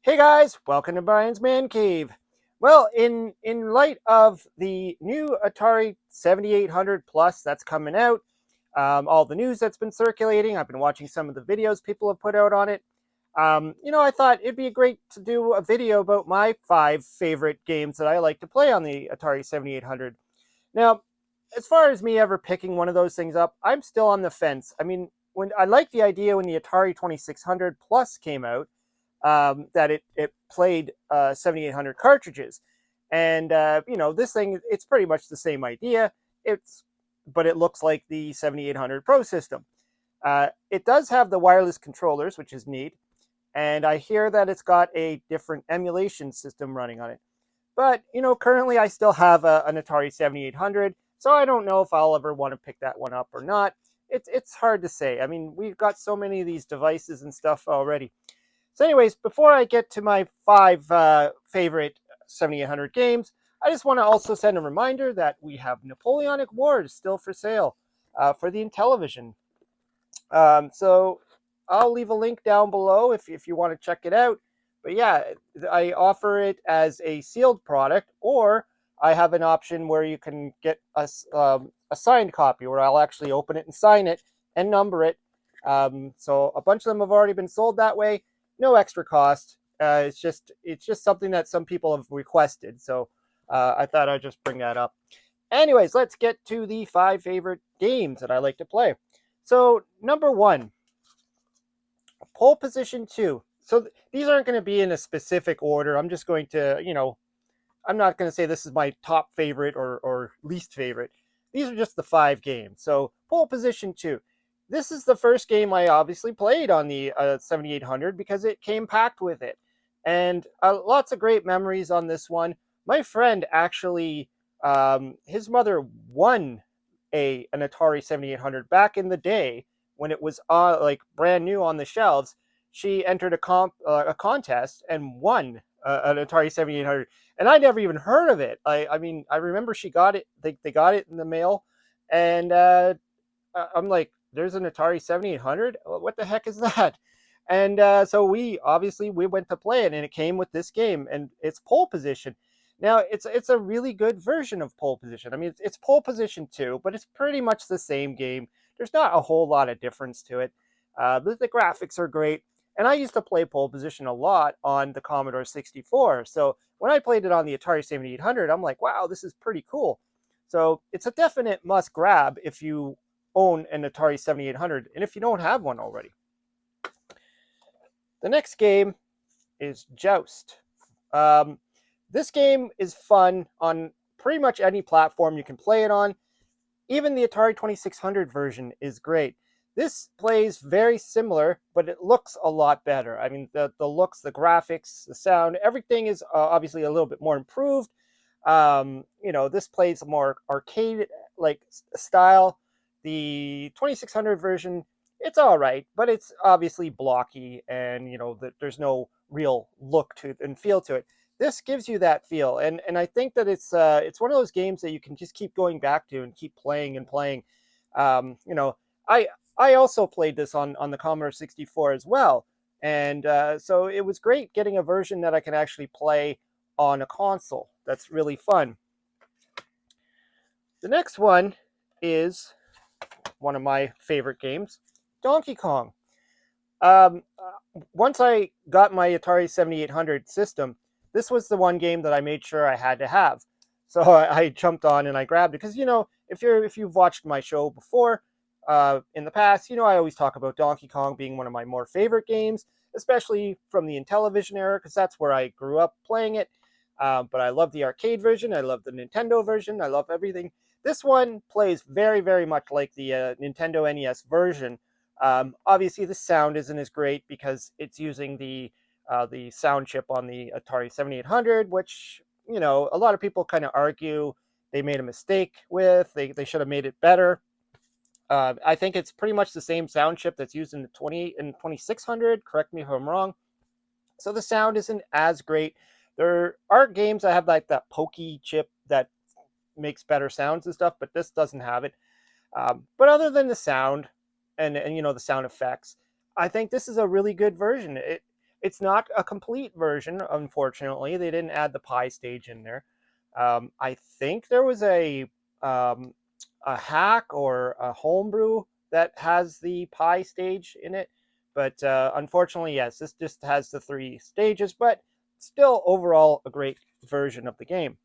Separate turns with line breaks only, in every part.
Hey guys, welcome to Brian's Man Cave. Well, in light of the new Atari 7800 Plus that's coming out, all the news that's been circulating, I've been watching some of the videos people have put out on it. I thought it'd be great to do a video about my 5 favorite games that I like to play on the Atari 7800. Now, as far as me ever picking one of those things up, I'm still on the fence. I mean, when I like the idea when the Atari 2600 Plus came out, that it played 7800 cartridges, and this thing, it's pretty much the same idea. But it looks like the 7800 Pro system. It does have the wireless controllers, which is neat, and I hear that it's got a different emulation system running on it. But currently I still have an Atari 7800, so I don't know if I'll ever want to pick that one up or not. It's hard to say. I mean, we've got so many of these devices and stuff already. So anyways, before I get to my 5 favorite 7800 games, I just want to also send a reminder that we have Napoleonic Wars still for sale for the Intellivision. So I'll leave a link down below if you want to check it out. But yeah, I offer it as a sealed product, or I have an option where you can get a signed copy, where I'll actually open it and sign it and number it. So a bunch of them have already been sold that way. No extra cost. It's just something that some people have requested. So I thought I'd just bring that up. Anyways, let's get to the 5 favorite games that I like to play. So number 1, pole position 2. So these aren't going to be in a specific order. I'm just going to, I'm not going to say this is my top favorite or least favorite. These are just the 5 games. So pole position 2. This is the first game I obviously played on the 7800 because it came packed with it. And lots of great memories on this one. My friend actually, his mother won an Atari 7800 back in the day when it was like brand new on the shelves. She entered a contest and won an Atari 7800, and I never even heard of it. I mean, I remember she got it. They got it in the mail, and I'm like, "There's an Atari 7800. What the heck is that?" And so we went to play it, and it came with this game, and it's pole position. Now it's a really good version of pole position. I mean, it's pole position 2, but it's pretty much the same game. There's not a whole lot of difference to it. The graphics are great, and I used to play pole position a lot on the Commodore 64. So when I played it on the Atari 7800, I'm like, wow, this is pretty cool. So it's a definite must grab if you own an Atari 7800, and if you don't have one already. The next game is Joust. This game is fun on pretty much any platform you can play it on. Even the Atari 2600 version is great. This plays very similar, but it looks a lot better. I mean, the looks, the graphics, the sound, everything is obviously a little bit more improved. This plays more arcade like style. The 2600 version, it's all right, but it's obviously blocky, and there's no real look to it and feel to it. This gives you that feel, and I think that it's one of those games that you can just keep going back to and keep playing and playing. Um, you know, I I also played this on the Commodore 64 as well, and so it was great getting a version that I can actually play on a console. That's really fun. The next one is one of my favorite games, Donkey Kong. Once I got my Atari 7800 system, this was the one game that I made sure I had to have. So I jumped on and I grabbed it because if you've watched my show before in the past, I always talk about Donkey Kong being one of my more favorite games, especially from the Intellivision era because that's where I grew up playing it. But I love the arcade version. I love the Nintendo version. I love everything. This one plays very, very much like the Nintendo NES version. Obviously, the sound isn't as great because it's using the sound chip on the Atari 7800, which a lot of people kind of argue they made a mistake with. They should have made it better. I think it's pretty much the same sound chip that's used in the 20 and 2600. Correct me if I'm wrong. So the sound isn't as great. There are games that have like that pokey chip that makes better sounds and stuff, but this doesn't have it. But other than the sound and the sound effects, I think this is a really good version. It's not a complete version, unfortunately. They didn't add the pie stage in there. I think there was um, a hack or a homebrew that has the pie stage in it, but unfortunately, yes, this just has the 3 stages, but still overall a great version of the game.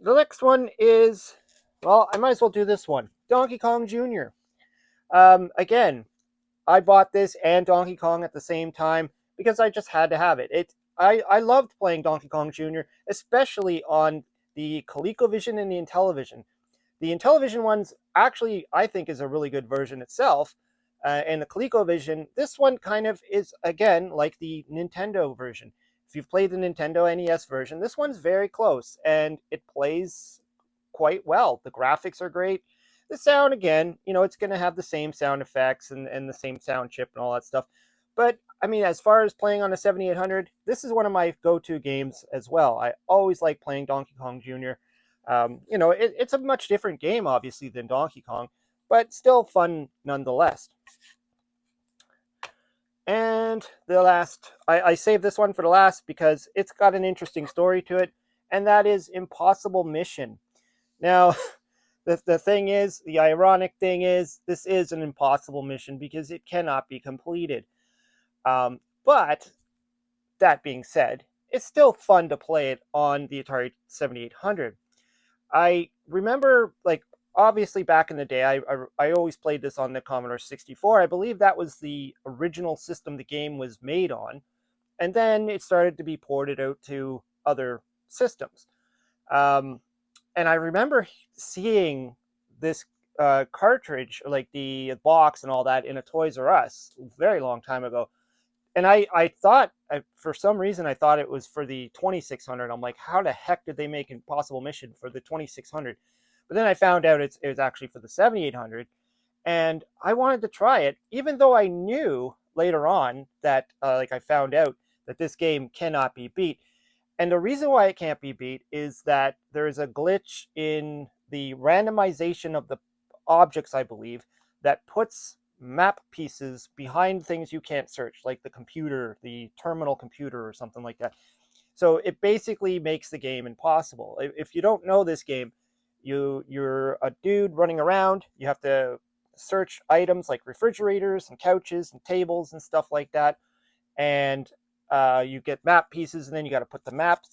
The next one is, well, I might as well do this one, Donkey Kong Jr. Again, I bought this and Donkey Kong at the same time because I just had to have it. I loved playing Donkey Kong Jr., especially on the ColecoVision and the Intellivision. The Intellivision ones actually, I think, is a really good version itself. And the ColecoVision, this one kind of is, again, like the Nintendo version. If you've played the Nintendo NES version, this one's very close and it plays quite well. The graphics are great. The sound, again, it's going to have the same sound effects and the same sound chip and all that stuff. But I mean, as far as playing on a 7800, this is one of my go-to games as well. I always like playing Donkey Kong Jr. It's a much different game, obviously, than Donkey Kong, but still fun nonetheless. And the last, I saved this one for the last because it's got an interesting story to it, and that is Impossible Mission. Now, the thing is, the ironic thing is, this is an impossible mission because it cannot be completed. But that being said, it's still fun to play it on the Atari 7800. I remember, like, obviously back in the day, I always played this on the Commodore 64. I believe that was the original system the game was made on, and then it started to be ported out to other systems. Um, and I remember seeing this cartridge, like the box and all that, in a Toys R Us a very long time ago. And I thought, for some reason, I thought it was for the 2600. I'm like, how the heck did they make Impossible Mission for the 2600? But then I found out it was actually for the 7800. And I wanted to try it, even though I knew later on that, like, I found out that this game cannot be beat. And the reason why it can't be beat is that there is a glitch in the randomization of the objects, I believe, that puts map pieces behind things you can't search, like the computer, the terminal computer, or something like that. So it basically makes the game impossible. If you don't know this game, you're a dude running around. You have to search items like refrigerators and couches and tables and stuff like that, and you get map pieces, and then you got to put the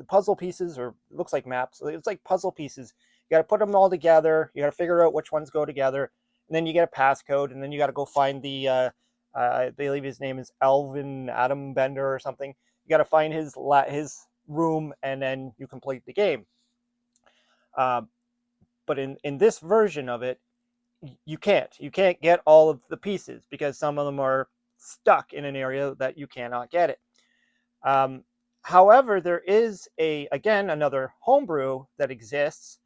puzzle pieces, or it looks like maps. It's like puzzle pieces. You got to put them all together. You got to figure out which ones go together, and then you get a passcode, and then you got to go find I believe his name is Alvin Adam Bender or something. You got to find his room, and then you complete the game. Uh, but in this version of it, you can't get all of the pieces because some of them are stuck in an area that you cannot get it. Um, However, there is again another homebrew that exists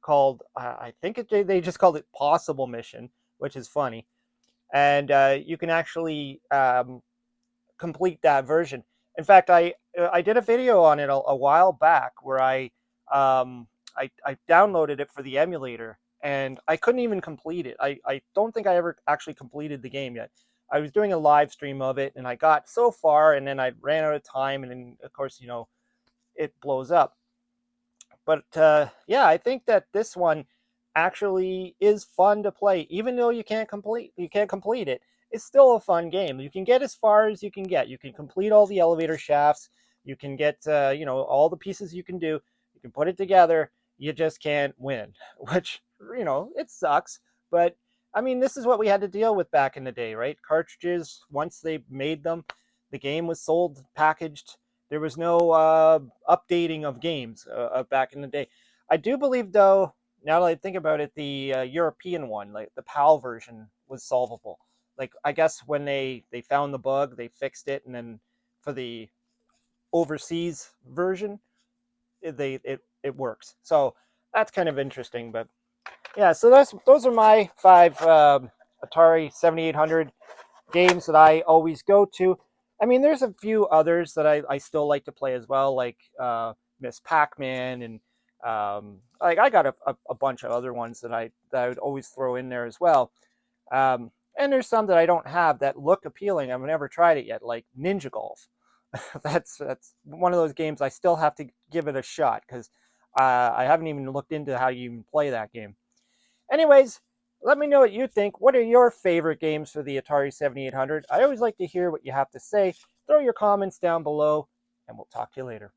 called, I think they just called it Possible Mission, which is funny, and you can actually complete that version. In fact, I did a video on it a while back where I downloaded it for the emulator, and I couldn't even complete it. I don't think I ever actually completed the game yet. I was doing a live stream of it, and I got so far, and then I ran out of time, and then of course it blows up. But yeah, I think that this one actually is fun to play, even though you can't complete it. It's still a fun game. You can get as far as you can get. You can complete all the elevator shafts. You can get all the pieces you can do. You can put it together. You just can't win, which it sucks. But I mean, this is what we had to deal with back in the day, right? Cartridges, once they made them, the game was sold packaged. There was no updating of games back in the day. I do believe, though, now that I think about it, the European one, like the PAL version, was solvable. Like, I guess when they found the bug, they fixed it, and then for the overseas version, it works. So that's kind of interesting. But yeah, so those are my 5 Atari 7800 games that I always go to. I mean, there's a few others that I still like to play as well, like Miss Pac-Man, and like I got a bunch of other ones that I would always throw in there as well. And there's some that I don't have that look appealing. I've never tried it yet, like Ninja Golf. That's one of those games I still have to give it a shot because I haven't even looked into how you even play that game. Anyways, let me know what you think. What are your favorite games for the Atari 7800? I always like to hear what you have to say. Throw your comments down below, and we'll talk to you later.